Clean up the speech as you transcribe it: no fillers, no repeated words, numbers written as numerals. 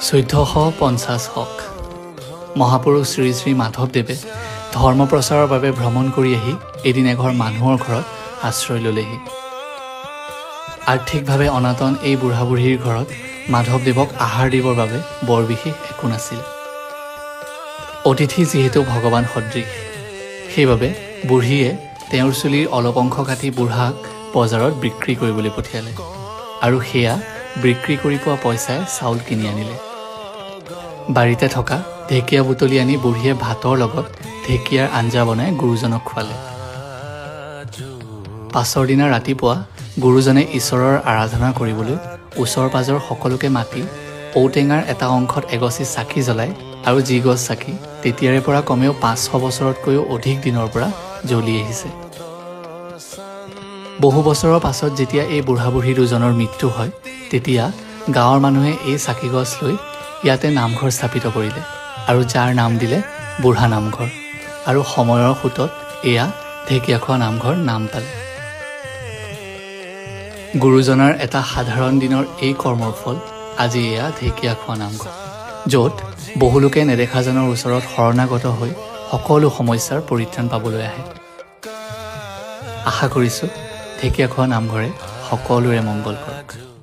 1450 শক মহাপুৰুষ শ্ৰী শ্ৰী মাধৱদেৱে ধৰ্ম প্ৰচাৰৰ বাবে ভ্ৰমণ কৰি আহি এদিন এঘৰ মানুহৰ ঘৰত আশ্ৰয় ললেহি। আৰ্থিকভাৱে অনাটন এই বুঢ়া বুঢ়ীৰ ঘৰত মাধৱদেৱক আহাৰ দিবৰ বাবে বৰ বিশেষ একো নাছিল। অতিথি যিহেতু ভগৱান সদৃশ, সেইবাবে বুঢ়ীয়ে তেওঁৰ চুলিৰ অলপ অংশ কাটি বুঢ়াক বজাৰত বিক্ৰী কৰিবলৈ পঠিয়ালে আৰু সেয়া বিক্ৰী কৰি পোৱা পইচাই চাউল কিনি আনিলে। বাৰীতে থকা ঢেকীয়া বুটলি আনি বুঢ়ীয়ে ভাতৰ লগত ঢেকীয়াৰ আঞ্জা বনাই গুৰুজনক খোৱালে। পাছৰ দিনা ৰাতিপুৱা গুৰুজনে ঈশ্বৰৰ আৰাধনা কৰিবলৈ ওচৰ পাজৰ সকলোকে মাতি ঔটেঙাৰ এটা অংশত এগছি চাকি জ্বলাই আৰু যি গছ চাকি তেতিয়াৰে পৰা কমেও 500 বছৰতকৈও অধিক দিনৰ পৰা জ্বলি আহিছে। বহু বছৰৰ পাছত যেতিয়া এই বুঢ়া বুঢ়ী দুজনৰ মৃত্যু হয়, তেতিয়া গাঁৱৰ মানুহে এই চাকি গছ লৈ ইয়াতে নামঘৰ স্থাপিত কৰিলে আৰু যাৰ নাম দিলে বুঢ়া নামঘৰ, আৰু সময়ৰ সোঁতত এয়া ঢেকীয়াখোৱা নামঘৰ নাম পালে। গুৰুজনাৰ এটা সাধাৰণ দিনৰ এই কৰ্মৰ ফল আজি এয়া ঢেকীয়াখোৱা নামঘৰ, য'ত বহুলোকে নেদেখাজনৰ ওচৰত শৰণাগত হৈ সকলো সমস্যাৰ পৰিত্ৰাণ পাবলৈ আহে। আশা কৰিছোঁ ঢেকীয়াখোৱা নামঘৰে সকলোৰে মংগল কৰক।